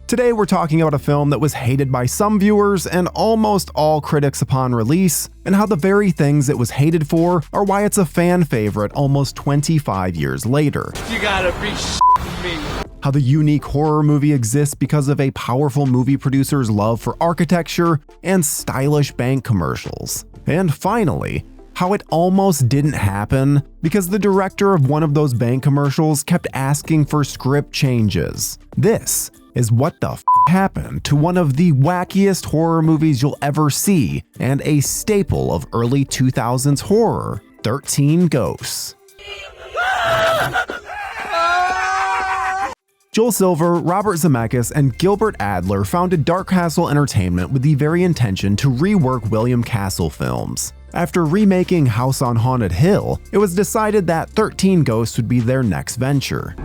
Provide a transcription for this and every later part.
Today we're talking about a film that was hated by some viewers and almost all critics upon release, and how the very things it was hated for are why it's a fan favorite almost 25 years later. You gotta be me. How the unique horror movie exists because of a powerful movie producer's love for architecture and stylish bank commercials. And finally, how it almost didn't happen because the director of one of those bank commercials kept asking for script changes. This is what the happened to one of the wackiest horror movies you'll ever see and a staple of early 2000s horror, 13 Ghosts. Joel Silver, Robert Zemeckis, and Gilbert Adler founded Dark Castle Entertainment with the very intention to rework William Castle films. After remaking House on Haunted Hill, it was decided that 13 Ghosts would be their next venture.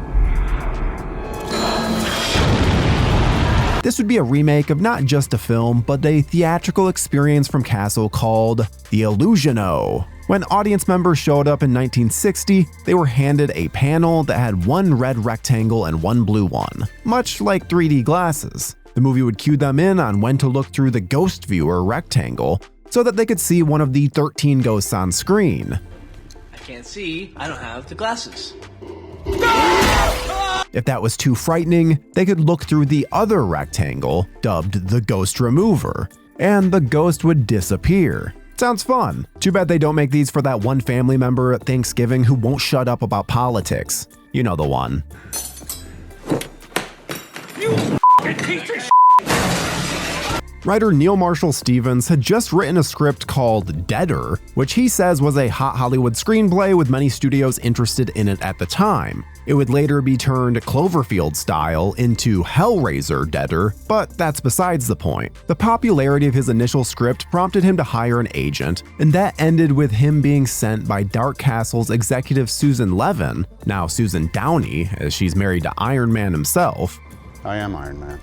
This would be a remake of not just a film, but a theatrical experience from Castle called The Illusiono. When audience members showed up in 1960, they were handed a panel that had one red rectangle and one blue one, much like 3D glasses. The movie would cue them in on when to look through the Ghost Viewer rectangle so that they could see one of the 13 ghosts on screen. I can't see, I don't have the glasses. If that was too frightening, they could look through the other rectangle, dubbed the Ghost Remover, and the ghost would disappear. Sounds fun. Too bad they don't make these for that one family member at Thanksgiving who won't shut up about politics. You know the one. You piece of Writer Neil Marshall Stevens had just written a script called Deader, which he says was a hot Hollywood screenplay with many studios interested in it at the time. It would later be turned Cloverfield style into Hellraiser Deader, but that's besides the point. The popularity of his initial script prompted him to hire an agent, and that ended with him being sent by Dark Castle's executive Susan Levin, now Susan Downey, as she's married to Iron Man himself. I am Iron Man.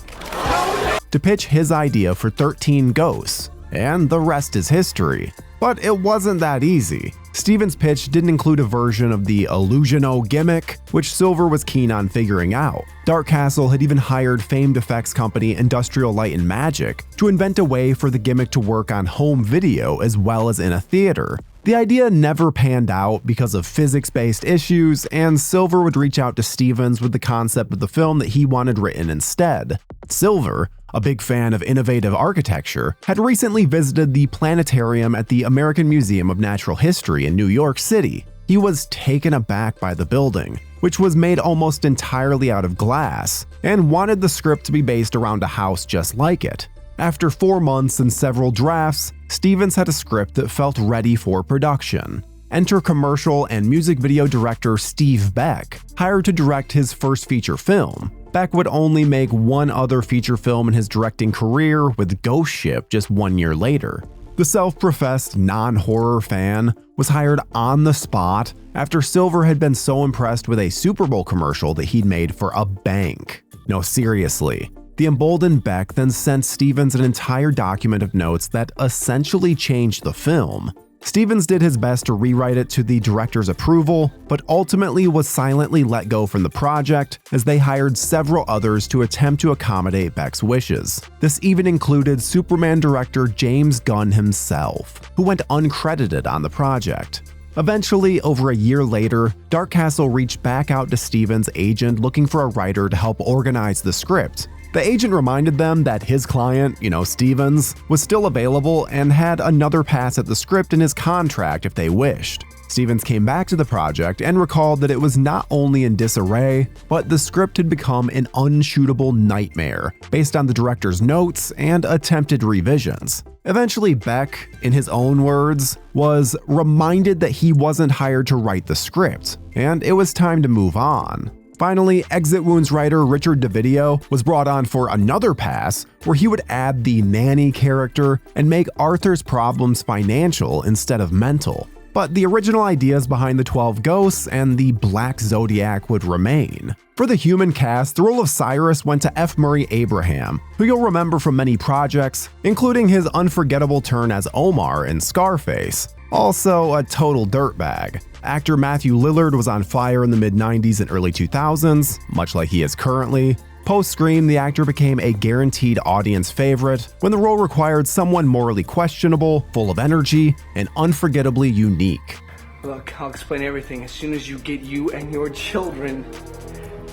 To pitch his idea for 13 Ghosts, and the rest is history. But it wasn't that easy. Stevens' pitch didn't include a version of the Illusiono gimmick, which Silver was keen on figuring out. Dark Castle had even hired famed effects company Industrial Light and Magic to invent a way for the gimmick to work on home video as well as in a theater. The idea never panned out because of physics-based issues, and Silver would reach out to Stevens with the concept of the film that he wanted written instead. Silver, a big fan of innovative architecture, had recently visited the planetarium at the American Museum of Natural History in New York City. He was taken aback by the building, which was made almost entirely out of glass, and wanted the script to be based around a house just like it. After 4 months and several drafts, Stevens had a script that felt ready for production. Enter commercial and music video director Steve Beck, hired to direct his first feature film. Beck would only make one other feature film in his directing career with Ghost Ship just 1 year later. The self-professed non-horror fan was hired on the spot after Silver had been so impressed with a Super Bowl commercial that he'd made for a bank. No, seriously. The emboldened Beck then sent Stevens an entire document of notes that essentially changed the film. Stevens did his best to rewrite it to the director's approval, but ultimately was silently let go from the project as they hired several others to attempt to accommodate Beck's wishes. This even included Superman director James Gunn himself, who went uncredited on the project. Eventually, over a year later, Dark Castle reached back out to Stevens' agent looking for a writer to help organize the script. The agent reminded them that his client, Stevens, was still available and had another pass at the script in his contract if they wished. Stevens came back to the project and recalled that it was not only in disarray, but the script had become an unshootable nightmare based on the director's notes and attempted revisions. Eventually, Beck, in his own words, was reminded that he wasn't hired to write the script, and it was time to move on. Finally, Exit Wounds writer Richard DeVideo was brought on for another pass where he would add the nanny character and make Arthur's problems financial instead of mental. But the original ideas behind the 12 Ghosts and the Black Zodiac would remain. For the human cast, the role of Cyrus went to F. Murray Abraham, who you'll remember from many projects, including his unforgettable turn as Omar in Scarface. Also a total dirtbag. Actor Matthew Lillard was on fire in the mid-90s and early 2000s, much like he is currently. Post-Scream, the actor became a guaranteed audience favorite when the role required someone morally questionable, full of energy, and unforgettably unique. Look, I'll explain everything as soon as you get you and your children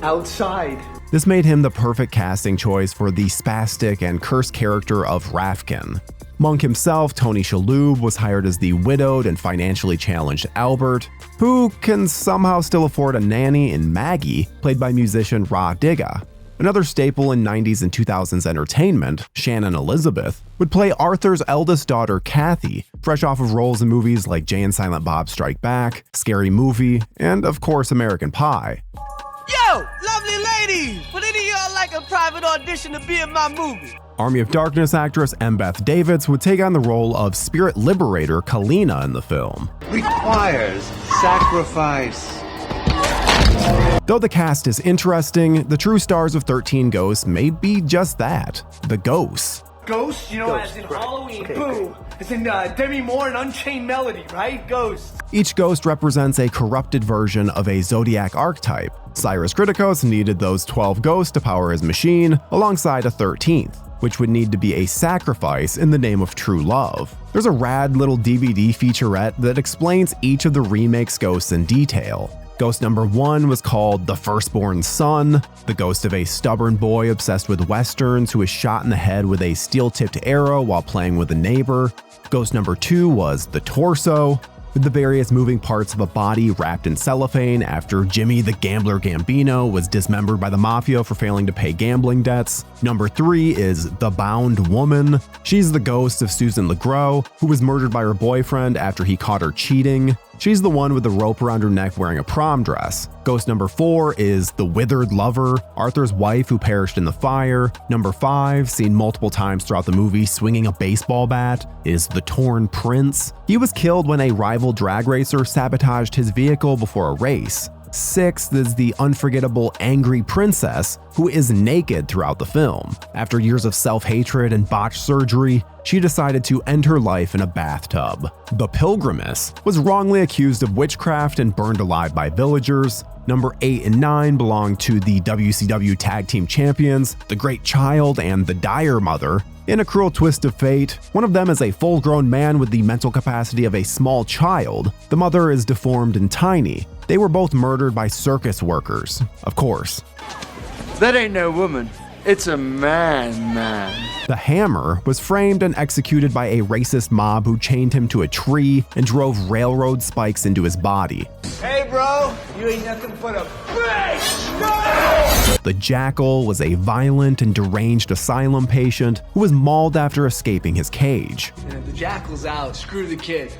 outside. This made him the perfect casting choice for the spastic and cursed character of Rafkin. Monk himself, Tony Shalhoub, was hired as the widowed and financially challenged Albert, who can somehow still afford a nanny in Maggie, played by musician Ra Digga. Another staple in 90s and 2000s entertainment, Shannon Elizabeth, would play Arthur's eldest daughter Kathy, fresh off of roles in movies like Jay and Silent Bob Strike Back, Scary Movie, and of course American Pie. Yo, lovely ladies! Would any of y'all like a private audition to be in my movie? Army of Darkness actress M. Beth Davids would take on the role of Spirit Liberator Kalina in the film. Requires sacrifice. Though the cast is interesting, the true stars of 13 Ghosts may be just that, the ghosts. Ghosts, you know, Ghosts, as in right. Halloween, Okay, boo. As in Demi Moore and Unchained Melody, right? Ghosts. Each ghost represents a corrupted version of a zodiac archetype. Cyrus Criticus needed those 12 ghosts to power his machine, alongside a 13th, which would need to be a sacrifice in the name of true love. There's a rad little DVD featurette that explains each of the remake's ghosts in detail. Ghost number 1 was called The Firstborn Son, the ghost of a stubborn boy obsessed with westerns who was shot in the head with a steel-tipped arrow while playing with a neighbor. Ghost number 2 was The Torso, with the various moving parts of a body wrapped in cellophane after Jimmy the Gambler Gambino was dismembered by the mafia for failing to pay gambling debts. Number 3 is The Bound Woman. She's the ghost of Susan LeGros, who was murdered by her boyfriend after he caught her cheating. She's the one with the rope around her neck wearing a prom dress. Ghost number 4 is The Withered Lover, Arthur's wife who perished in the fire. Number 5, seen multiple times throughout the movie swinging a baseball bat, is The Torn Prince. He was killed when a rival drag racer sabotaged his vehicle before a race. 6th is the unforgettable Angry Princess, who is naked throughout the film. After years of self-hatred and botched surgery, she decided to end her life in a bathtub. The Pilgrimess was wrongly accused of witchcraft and burned alive by villagers. Number 8 and 9 belong to the WCW Tag Team Champions, the Great Child and the Dire Mother. In a cruel twist of fate, one of them is a full-grown man with the mental capacity of a small child. The mother is deformed and tiny. They were both murdered by circus workers, of course. That ain't no woman. It's a man. The Hammer was framed and executed by a racist mob who chained him to a tree and drove railroad spikes into his body. Hey, bro, you ain't nothing but a bitch! No! The Jackal was a violent and deranged asylum patient who was mauled after escaping his cage. And if the Jackal's out, screw the kid.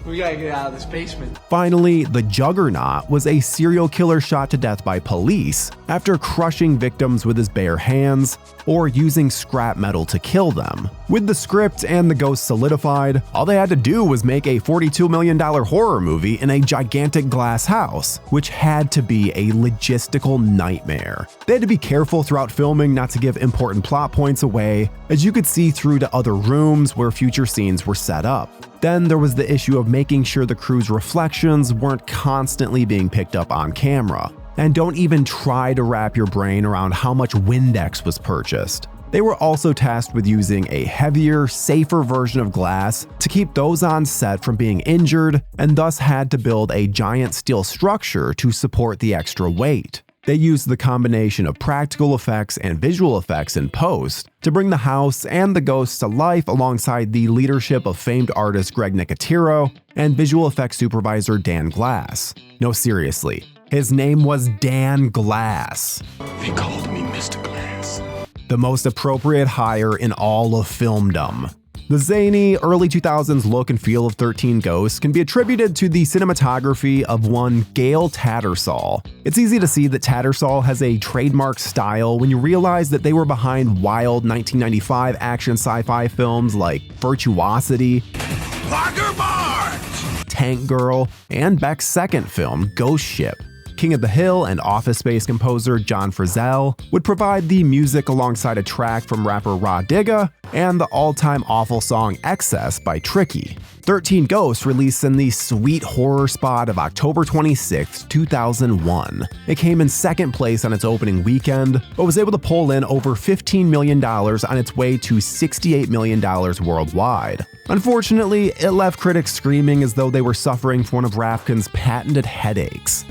We gotta get out of this basement. Finally, the Juggernaut was a serial killer shot to death by police after crushing victims with his bare hands or using scrap metal to kill them. With the script and the ghost solidified, all they had to do was make a $42 million horror movie in a gigantic glass house, which had to be a logistical nightmare. They had to be careful throughout filming not to give important plot points away, as you could see through to other rooms where future scenes were set up. Then there was the issue of making sure the crew's reflections weren't constantly being picked up on camera. And don't even try to wrap your brain around how much Windex was purchased. They were also tasked with using a heavier, safer version of glass to keep those on set from being injured, and thus had to build a giant steel structure to support the extra weight. They used the combination of practical effects and visual effects in post to bring the house and the ghosts to life alongside the leadership of famed artist Greg Nicotero and visual effects supervisor Dan Glass. No, seriously, his name was Dan Glass. They called me Mr. Glass. The most appropriate hire in all of filmdom. The zany, early 2000s look and feel of 13 Ghosts can be attributed to the cinematography of one Gail Tattersall. It's easy to see that Tattersall has a trademark style when you realize that they were behind wild 1995 action sci-fi films like Virtuosity, Parker Barnes! Tank Girl, and Beck's second film, Ghost Ship. King of the Hill and Office Space composer John Frizzell would provide the music alongside a track from rapper Rah Digga and the all-time awful song Excess by Tricky. 13 Ghosts released in the sweet horror spot of October 26, 2001. It came in second place on its opening weekend, but was able to pull in over $15 million on its way to $68 million worldwide. Unfortunately, it left critics screaming as though they were suffering from one of Rafkin's patented headaches.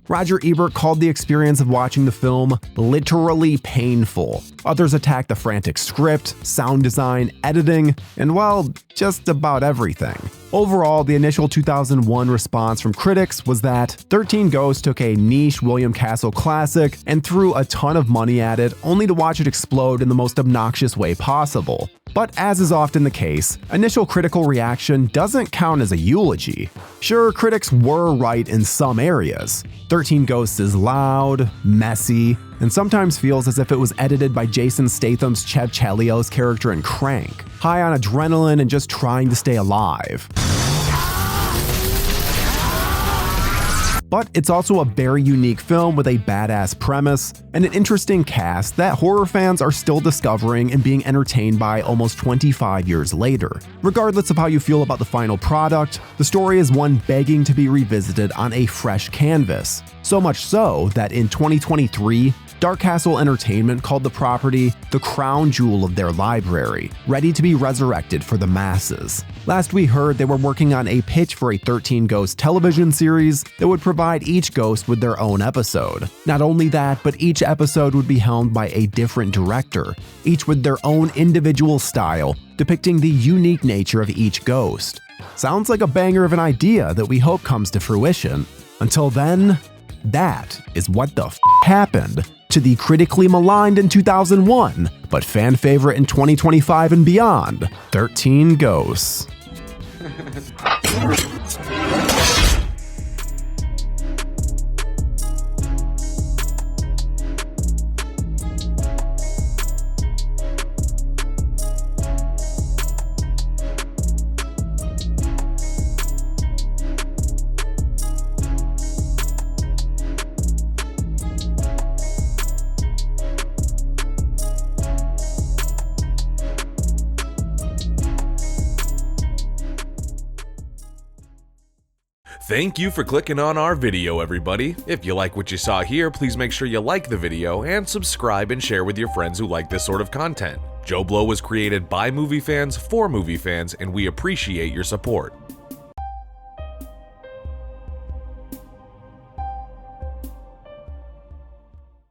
Roger Ebert called the experience of watching the film literally painful. Others attacked the frantic script, sound design, editing, and well, just about everything. Overall, the initial 2001 response from critics was that 13 Ghosts took a niche William Castle classic and threw a ton of money at it, only to watch it explode in the most obnoxious way possible. But as is often the case, initial critical reaction doesn't count as a eulogy. Sure, critics were right in some areas. 13 Ghosts is loud, messy, and sometimes feels as if it was edited by Jason Statham's Chev Chelios character in Crank, high on adrenaline and just trying to stay alive. But it's also a very unique film with a badass premise and an interesting cast that horror fans are still discovering and being entertained by almost 25 years later. Regardless of how you feel about the final product, the story is one begging to be revisited on a fresh canvas. So much so that in 2023, Dark Castle Entertainment called the property the crown jewel of their library, ready to be resurrected for the masses. Last we heard, they were working on a pitch for a 13 Ghost television series that would provide each ghost with their own episode. Not only that, but each episode would be helmed by a different director, each with their own individual style, depicting the unique nature of each ghost. Sounds like a banger of an idea that we hope comes to fruition. Until then, that is what the happened to the critically maligned in 2001, but fan favorite in 2025 and beyond, 13 Ghosts. Thank you for clicking on our video, everybody. If you like what you saw here, please make sure you like the video and subscribe and share with your friends who like this sort of content. JoBlo was created by movie fans for movie fans, and we appreciate your support.